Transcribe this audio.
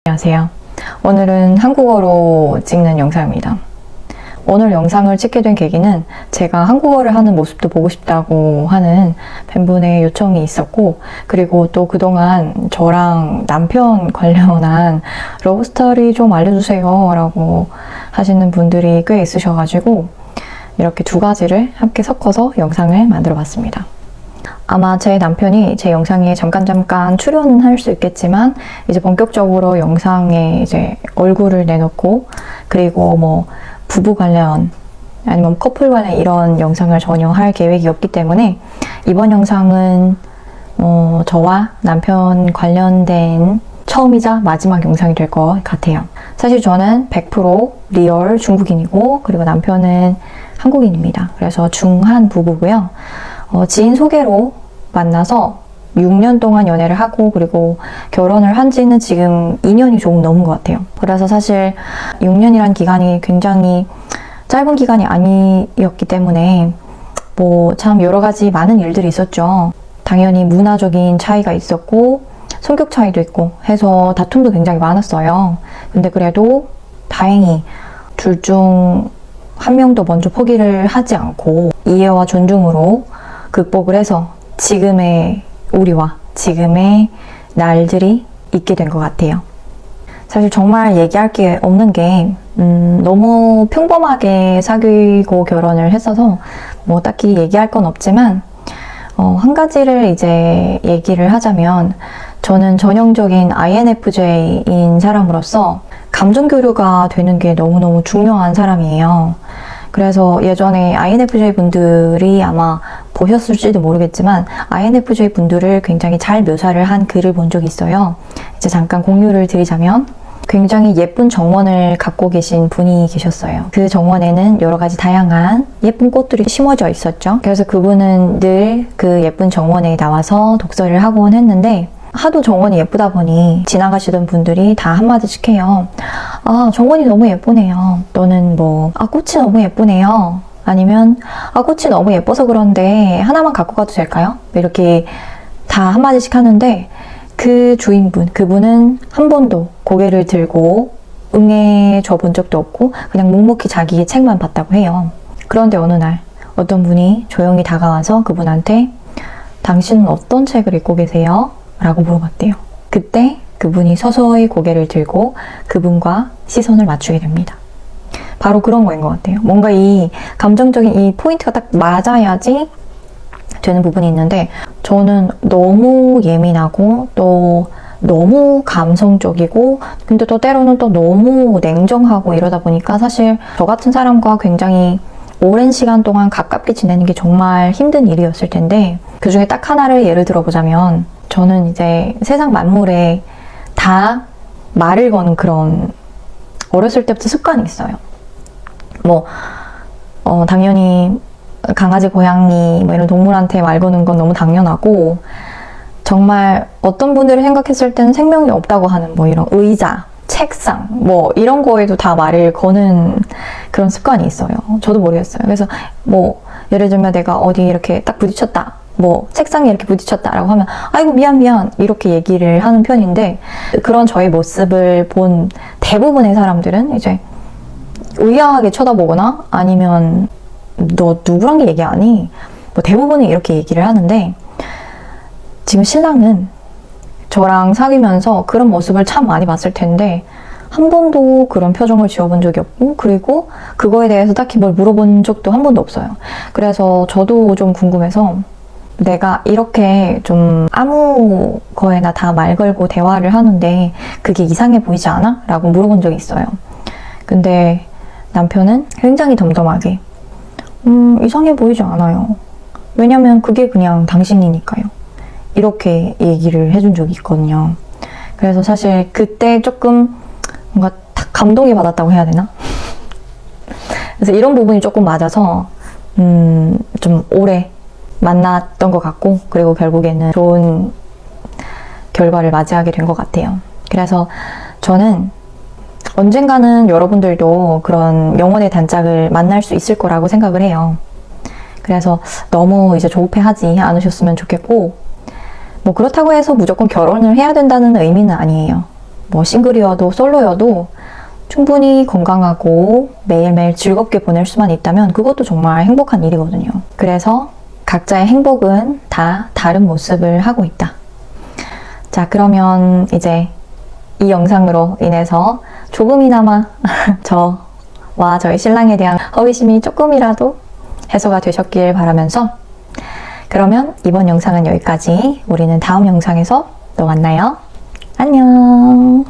안녕하세요. 오늘은 한국어로 찍는 영상입니다. 오늘 영상을 찍게 된 계기는 제가 한국어를 하는 모습도 보고 싶다고 하는 팬분의 요청이 있었고, 그리고 또 그동안 저랑 남편 관련한 러브스토리 좀 알려주세요 라고 하시는 분들이 꽤 있으셔가지고 이렇게 두 가지를 함께 섞어서 영상을 만들어 봤습니다. 아마 제 남편이 제 영상에 잠깐 출연은 할 수 있겠지만 이제 본격적으로 영상에 이제 얼굴을 내놓고, 그리고 뭐 부부 관련 아니면 커플 관련 이런 영상을 전혀 할 계획이 없기 때문에 이번 영상은 저와 남편 관련된 처음이자 마지막 영상이 될 것 같아요. 사실 저는 100% 리얼 중국인이고, 그리고 남편은 한국인입니다. 그래서 중한 부부고요. 지인 소개로 만나서 6년 동안 연애를 하고, 그리고 결혼을 한 지는 지금 2년이 조금 넘은 것 같아요. 그래서 사실 6년이란 기간이 굉장히 짧은 기간이 아니었기 때문에 뭐 참 여러 가지 많은 일들이 있었죠. 당연히 문화적인 차이가 있었고 성격 차이도 있고 해서 다툼도 굉장히 많았어요. 근데 그래도 다행히 둘 중 한 명도 먼저 포기를 하지 않고 이해와 존중으로 극복을 해서 지금의 우리와 지금의 날들이 있게 된 것 같아요. 사실 정말 얘기할 게 없는 게 너무 평범하게 사귀고 결혼을 했어서 뭐 딱히 얘기할 건 없지만 한 가지를 이제 얘기를 하자면, 저는 전형적인 INFJ인 사람으로서 감정 교류가 되는 게 너무너무 중요한 사람이에요. 그래서 예전에 INFJ 분들이 아마 보셨을지도 모르겠지만 INFJ 분들을 굉장히 잘 묘사를 한 글을 본 적이 있어요. 이제 잠깐 공유를 드리자면, 굉장히 예쁜 정원을 갖고 계신 분이 계셨어요. 그 정원에는 여러 가지 다양한 예쁜 꽃들이 심어져 있었죠. 그래서 그분은 늘 그 예쁜 정원에 나와서 독서를 하곤 했는데, 하도 정원이 예쁘다 보니 지나가시던 분들이 다 한마디씩 해요. 아, 정원이 너무 예쁘네요. 또는 뭐, 아, 꽃이 너무 예쁘네요. 아니면, 아, 꽃이 너무 예뻐서 그런데 하나만 갖고 가도 될까요? 이렇게 다 한마디씩 하는데, 그 주인분, 그분은 한 번도 고개를 들고 응해줘 본 적도 없고 그냥 묵묵히 자기의 책만 봤다고 해요. 그런데 어느 날 어떤 분이 조용히 다가와서 그분한테 당신은 어떤 책을 읽고 계세요? 라고 물어봤대요. 그때 그분이 서서히 고개를 들고 그분과 시선을 맞추게 됩니다. 바로 그런 거인 것 같아요. 뭔가 이 감정적인 이 포인트가 딱 맞아야지 되는 부분이 있는데, 저는 너무 예민하고 또 너무 감성적이고, 근데 또 때로는 또 너무 냉정하고 이러다 보니까 사실 저 같은 사람과 굉장히 오랜 시간 동안 가깝게 지내는 게 정말 힘든 일이었을 텐데, 그 중에 딱 하나를 예를 들어보자면, 저는 이제 세상 만물에 다 말을 거는 그런 어렸을 때부터 습관이 있어요. 뭐 당연히 강아지, 고양이 뭐 이런 동물한테 말 거는 건 너무 당연하고, 정말 어떤 분들이 생각했을 때는 생명이 없다고 하는 뭐 이런 의자, 책상 뭐 이런 거에도 다 말을 거는 그런 습관이 있어요. 저도 모르겠어요. 그래서 뭐 예를 들면 내가 어디 이렇게 딱 부딪혔다, 뭐 책상에 이렇게 부딪혔다라고 하면 아이고 미안 이렇게 얘기를 하는 편인데, 그런 저의 모습을 본 대부분의 사람들은 이제 의아하게 쳐다보거나 아니면 너 누구랑 얘기하니? 뭐 대부분이 이렇게 얘기를 하는데, 지금 신랑은 저랑 사귀면서 그런 모습을 참 많이 봤을 텐데 한 번도 그런 표정을 지어본 적이 없고, 그리고 그거에 대해서 딱히 뭘 물어본 적도 한 번도 없어요. 그래서 저도 좀 궁금해서, 내가 이렇게 좀 아무 거에나 다 말 걸고 대화를 하는데 그게 이상해 보이지 않아? 라고 물어본 적이 있어요. 근데 남편은 굉장히 덤덤하게 이상해 보이지 않아요. 왜냐면 그게 그냥 당신이니까요. 이렇게 얘기를 해준 적이 있거든요. 그래서 사실 그때 조금 뭔가 딱 감동이 받았다고 해야 되나? 그래서 이런 부분이 조금 맞아서 좀 오래 만났던 것 같고, 그리고 결국에는 좋은 결과를 맞이하게 된 것 같아요. 그래서 저는 언젠가는 여러분들도 그런 영혼의 단짝을 만날 수 있을 거라고 생각을 해요. 그래서 너무 이제 조급해하지 않으셨으면 좋겠고, 뭐 그렇다고 해서 무조건 결혼을 해야 된다는 의미는 아니에요. 뭐 싱글이어도 솔로여도 충분히 건강하고 매일매일 즐겁게 보낼 수만 있다면 그것도 정말 행복한 일이거든요. 그래서 각자의 행복은 다 다른 모습을 하고 있다. 자, 그러면 이제 이 영상으로 인해서 조금이나마 저와 저희 신랑에 대한 호기심이 조금이라도 해소가 되셨길 바라면서, 그러면 이번 영상은 여기까지. 우리는 다음 영상에서 또 만나요. 안녕.